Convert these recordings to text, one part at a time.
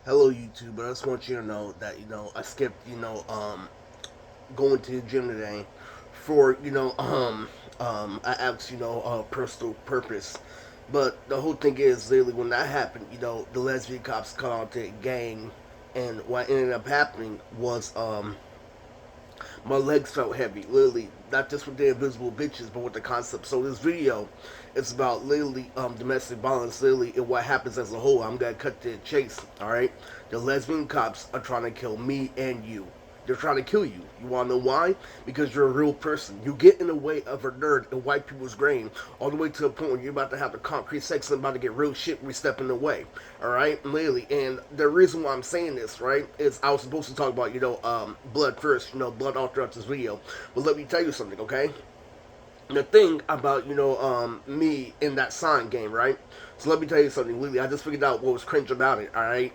Hello YouTube, but I just want you to know that I skipped going to the gym today for I asked personal purpose, but the whole thing is literally when that happened, the lesbian cops caught on to the gang, and what ended up happening was my legs felt heavy, literally, not just with the invisible bitches, but with the concept. So this video is about literally domestic violence, literally, and what happens as a whole. I'm gonna cut to the chase. All right, the lesbian cops are trying to kill me and you. They're trying to kill you. You want to know why? Because you're a real person. You get in the way of a nerd in white people's brain, all the way to the point where you're about to have the concrete sex and about to get real shit when we step in the way. All right, literally. And the reason why I'm saying this, right, is I was supposed to talk about, blood first, blood all throughout this video. But let me tell you something, okay? The thing about, me in that sign game, right? So let me tell you something, Lily. I just figured out what was cringe about it, all right?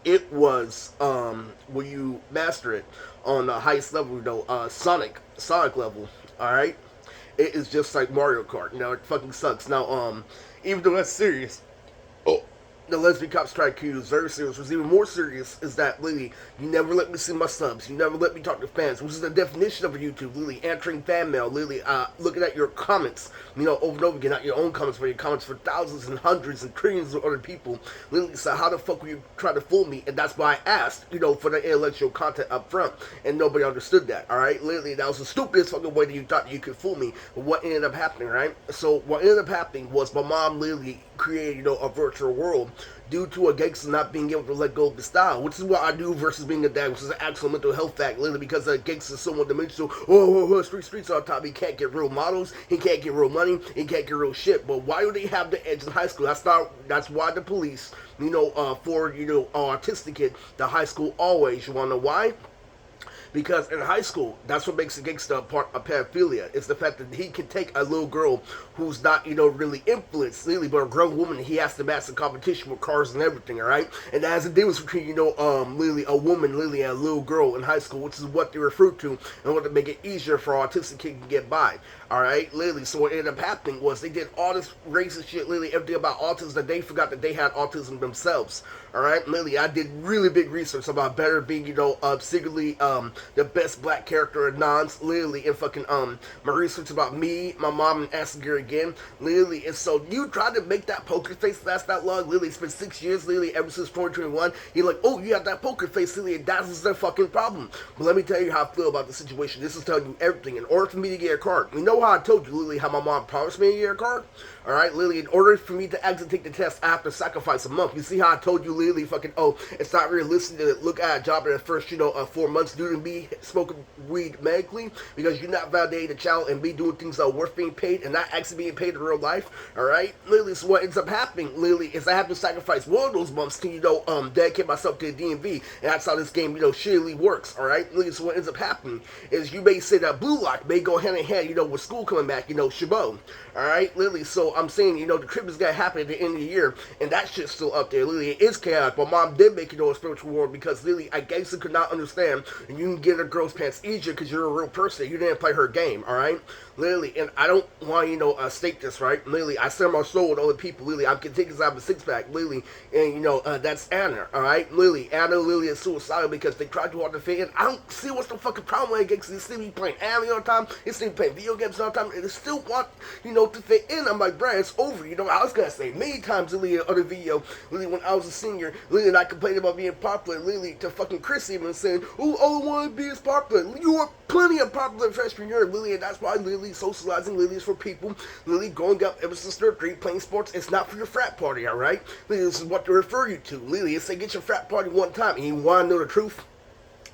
It was when you master it on the highest level, Sonic level. All right, it is just like Mario Kart. It fucking sucks. Now, even though that's serious, oh, the lesbian cops tried to kill you is very serious. What's even more serious is that, Lily, you never let me see my subs. You never let me talk to fans, which is the definition of a YouTube, Lily. Answering fan mail, Lily, looking at your comments, over and over again, not your own comments, but your comments for thousands and hundreds and trillions of other people. Lily, so how the fuck were you trying to fool me? And that's why I asked, for the intellectual content up front, and nobody understood that, alright? Lily, that was the stupidest fucking way that you thought you could fool me. But what ended up happening, right? So what ended up happening was my mom literally created, a virtual world due to a gangster not being able to let go of the style, which is what I do versus being a dad, which is an actual mental health fact, literally because a gangster is so one dimensional. Streets on top. He can't get real models. He can't get real money. He can't get real shit. But why do they have the edge in high school? That's why the police, for autistic kid, the high school always. You wanna know why? Because in high school, that's what makes a gangster a part of pedophilia. It's the fact that he can take a little girl who's not, really influenced, really, but a grown woman. He has to match the competition with cars and everything, all right? And that has a difference between, literally a woman, literally, and a little girl in high school, which is what they refer to in order to make it easier for autistic kids to get by, all right? Literally, so what ended up happening was they did all this racist shit, literally, everything about autism that they forgot that they had autism themselves, all right? Literally, I did really big research about Better being, secretly, the best black character in Nons, literally, and fucking my research about me, my mom, and Asger again, literally. And so you tried to make that poker face last that long, literally. It's been 6 years, literally, ever since 2021. You're like, oh, you have that poker face, literally, and that's their fucking problem. But let me tell you how I feel about the situation. This is telling you everything. In order for me to get a card, you know how I told you, literally, how my mom promised me to get a card? All right, literally, in order for me to actually take the test, I have to sacrifice a month. You see how I told you, literally, fucking, oh, it's not realistic to look at a job in the first, 4 months due to me smoking weed medically because you're not validating the child and me doing things that are worth being paid and not actually being paid in real life. All right, literally, so what ends up happening, literally, is I have to sacrifice one of those months to, dedicate myself to the DMV, and that's how this game, shittily works. All right, literally, so what ends up happening is you may say that Blue Lock may go hand in hand, with school coming back, Chabot. All right, literally, so I'm saying, the trip is gonna happen at the end of the year, and that shit's still up there. Literally, it is chaotic. But mom did make a spiritual war because literally, I guess it could not understand, and you can get a girl's pants easier because you're a real person. You didn't play her game, all right? Literally, and I don't want state this, right? Literally, I share my soul with other people. Literally, I'm contagious. I have a six pack. Literally, and that's Anna, all right? Literally, Anna literally is suicidal because they tried to hard to fit in. I don't see what's the fucking problem with gangsters. They still be playing anime all the time. They still be playing video games all the time, and they still want to fit in. I'm like, bruh, it's over. I was gonna say many times, literally, in other video, literally, when I was a senior, literally, and I complained about being popular, literally, to fucking Chris even saying, oh, all I want to be is popular. You are plenty of popular freshman year, literally, and that's why literally socializing literally is for people literally growing up ever since third grade playing sports. It's not for your frat party, all right? Literally, this is what they refer you to. Literally, it's like get your frat party one time, and you want to know the truth.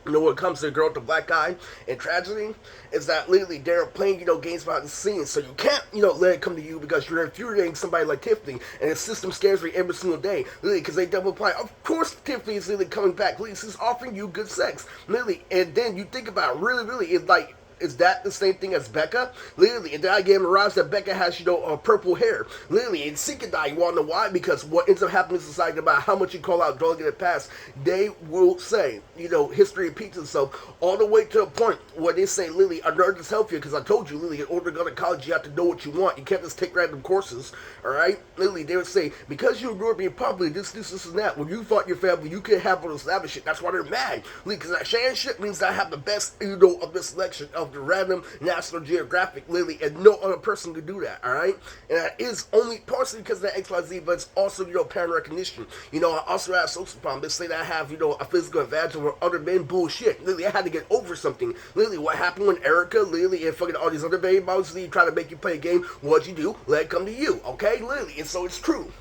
When it comes to the girl with the black eye and tragedy, is that literally they're playing, games behind the scenes. So you can't, let it come to you because you're infuriating somebody like Tiffany, and the system scares me every single day, literally, because they double apply. Of course, Tiffany is literally coming back. Literally, she's offering you good sex, literally, and then you think about it, really, it's like is that the same thing as Becca? Literally, and then I get mirage that Becca has, purple hair. Literally, and Sikadai, you wanna know why? Because what ends up happening in society about how much you call out drug in the past, they will say, history repeats itself all the way to a point where they say, Lily, I learned this help you because I told you, Lily, in order to go to college, you have to know what you want. You can't just take random courses, all right? Lily, they would say, because you grew up being public, this, and that. When you fought your family, you could have all this lavish shit. That's why they're mad. Lily, because that Shan shit means I have the best, of this selection of the random National Geographic, Lily, and no other person could do that, all right? And that is only partially because of that XYZ, but it's also, pattern recognition. I also have social problems. They say that I have, a physical advantage over other men. Bullshit. Lily, I had to get over something. Lily, what happened when Erica, Lily, and fucking all these other baby moms, Lily, try to make you play a game? What'd you do? Let it come to you, okay? Lily, and so it's true.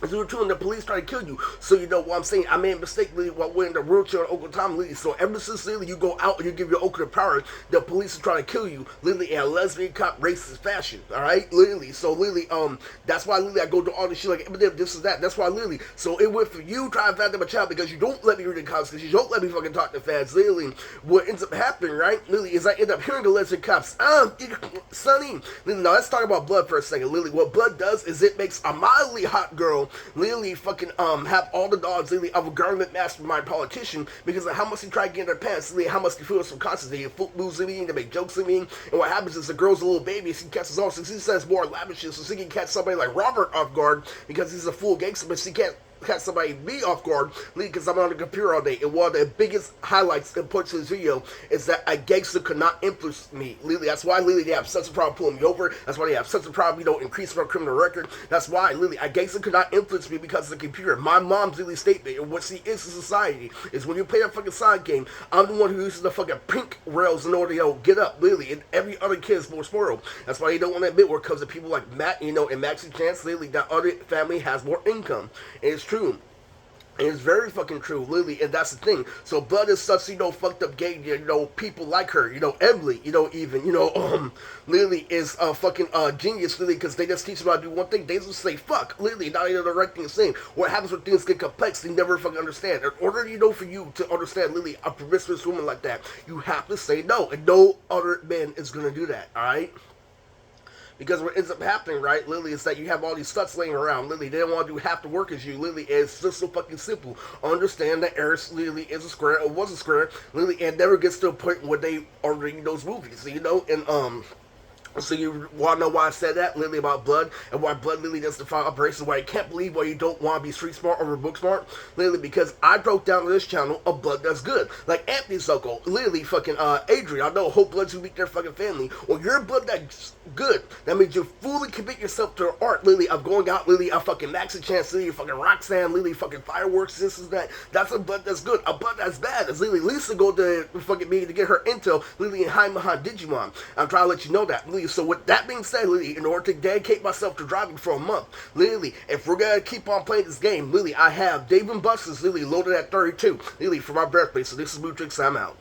As we were doing, the police trying to kill you. So you know what I'm saying? I made a mistake, Lily, while wearing the wheelchair on Oklahoma, Lily. So ever since, Lily, you go out and you give your Oka the power, the police are trying to kill you, Lily, in a lesbian cop racist fashion. Alright? Lily. So Lily, that's why, Lily, I go to all this shit like Eminem, this is that. That's why, Lily. So it went for you trying to fathom my child because you don't let me read the cops, because you don't let me fucking talk to fans. Lily, what ends up happening, right? Lily, is I end up hearing the lesbian cops. Sonny. Lily, now let's talk about blood for a second. Lily, what blood does is it makes a mildly hot girl, Lily, fucking have all the dogs, Lily, of a government mastermind politician because of how much they try to get in their pants, Lily, how much they feel subconscious. They get foot moves, Lily, they make jokes, Lily, and what happens is the girl's a little baby, she catches on, so she says more lavish shit, so she can catch somebody like Robert off guard because he's a full gangster, but she can't catch somebody me off guard, because I'm on the computer all day. And one of the biggest highlights and points of this video is that a gangster could not influence me, Lily. That's why, Lily, they have such a problem pulling me over. That's why they have such a problem, increasing my criminal record. That's why, Lily, a gangster could not influence me because of the computer. My mom's Lily statement, and what she is in society, is when you play that fucking side game, I'm the one who uses the fucking pink rails in order to, get up, Lily, and every other kid is more spoiled. That's why they don't want to admit where it comes to people like Matt, and Maxie Chance, Lily, that other family has more income. And it's true. And it's very fucking true, Lily, and that's the thing. So Blood is such, fucked up gay, people like her, Emily, even, Lily is a fucking genius, Lily, because they just teach them how to do one thing. They just say, fuck, Lily, not even the right thing to say. What happens when things get complex, they never fucking understand. In order, for you to understand, Lily, a promiscuous woman like that, you have to say no, and no other man is gonna do that, alright? Because what ends up happening, right, Lily, is that you have all these sluts laying around. Lily, they don't want to do half the work as you. Lily, it's just so fucking simple. Understand that Eris, Lily, is a square, or was a square, Lily, and never gets to a point where they are reading those movies, and, so you want to know why I said that, Lily, about Blood, and why Blood, Lily, does define operations, why you can't believe why you don't want to be street smart over book smart, Lily, because I broke down on this channel a Blood that's good. Like Anthony Sokol, Lily, fucking, Adrian, I know Hope Bloods who meet their fucking family. Well, you're Blood that's good. That means you fully commit yourself to art, Lily, of going out, Lily, a fucking Maxi Chance, Lily, fucking Roxanne, Lily, fucking fireworks, this is that. That's a Blood that's good. A Blood that's bad is Lily Lisa go to fucking meeting to get her intel, Lily, and hide behind Digimon. I'm trying to let you know that, Lily. So with that being said, Lily, in order to dedicate myself to driving for a month, Lily, if we're gonna keep on playing this game, Lily, I have Dave and Buster's, Lily, loaded at 32, Lily, for my birthday. So this is Mootrix, I'm out.